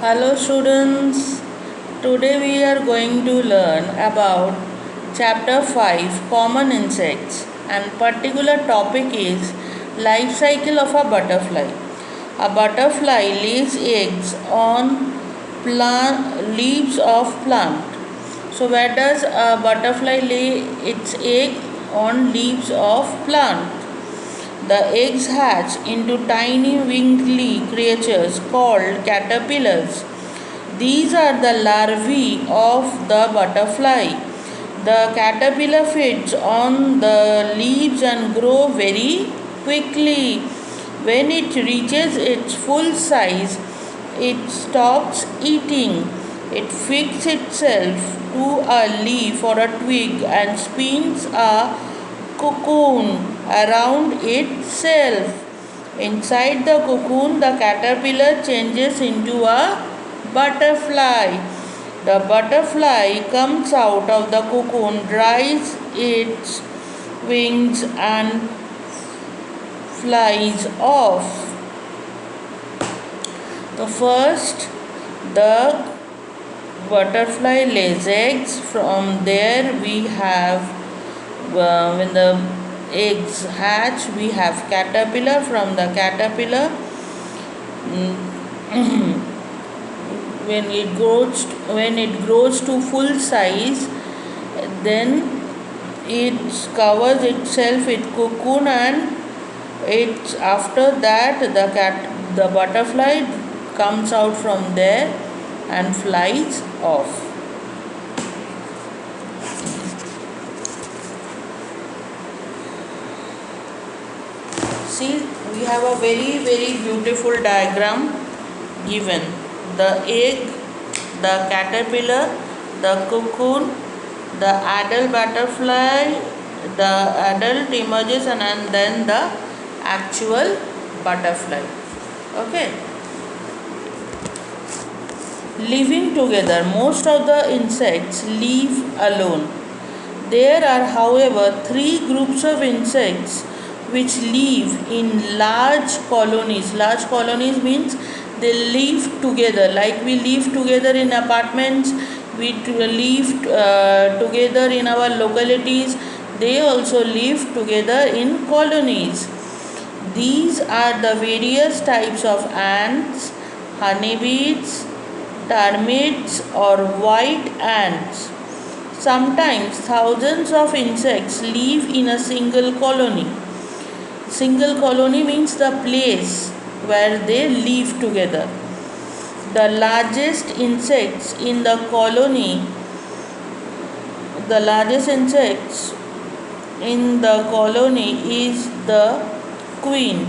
Hello students, today we are going to learn about chapter 5 Common Insects and particular topic is life cycle of a butterfly. A butterfly lays eggs on leaves of plant. So where does a butterfly lay its egg? On leaves of plant. The eggs hatch into tiny wingly creatures called caterpillars. These are the larvae of the butterfly. The caterpillar feeds on the leaves and grow very quickly. When it reaches its full size, it stops eating. It fixes itself to a leaf or a twig and spins a cocoon around itself. Inside the cocoon, the caterpillar changes into a butterfly. The butterfly comes out of the cocoon, dries its wings, and flies off. The first, the butterfly lays eggs. From there, we have when the eggs hatch, we have caterpillar. From the caterpillar, when it grows to full size, then it covers itself with cocoon, and it after that the butterfly comes out from there and flies off. See, we have a very beautiful diagram given. The egg, the caterpillar, the cocoon, the adult butterfly, the adult emerges, and then the actual butterfly. Okay. Living together, most of the insects live alone. There are, however, three groups of insects which live in large colonies. Large colonies means they live together, like we live together in apartments, we live together in our localities. They also live together in colonies. These are the various types of ants, honeybees, termites, or white ants. Sometimes thousands of insects live in a single colony. Single colony means the place where they live together. The largest insects in the colony, the largest insects in the colony is the queen,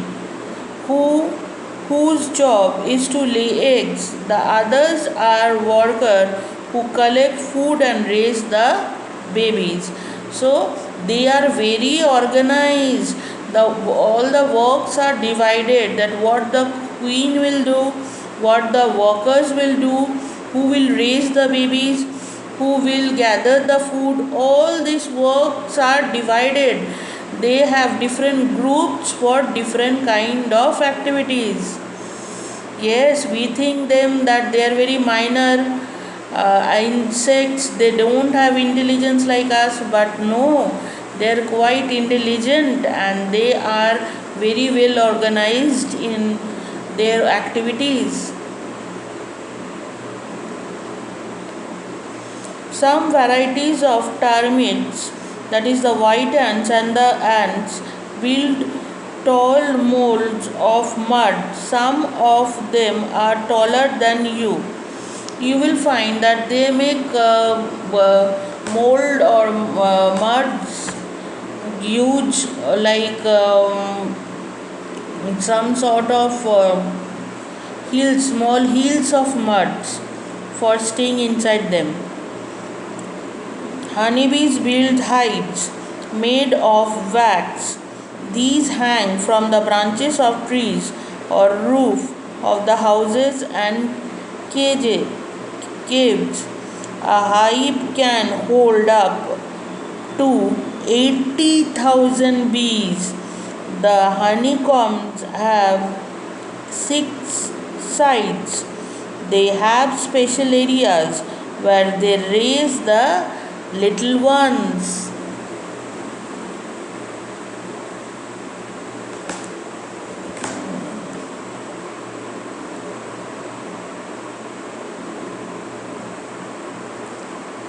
whose job is to lay eggs. The others are workers who collect food and raise the babies. So they are very organized. All the works are divided, that what the queen will do, what the workers will do, who will raise the babies, who will gather the food. All these works are divided. They have different groups for different kind of activities. Yes, we think them that they are very minor insects, they don't have intelligence like us, but no, they are quite intelligent and they are very well organized in their activities. Some varieties of termites, that is the white ants and the ants, build tall molds of mud. Some of them are taller than you. You will find that they make mold or muds huge, like some sort of hills, small hills of muds for staying inside them. Honeybees build hives made of wax. These hang from the branches of trees or roof of the houses and caves. A hive can hold up to 80,000 bees. The honeycombs have 6 sides. They have special areas where they raise the little ones.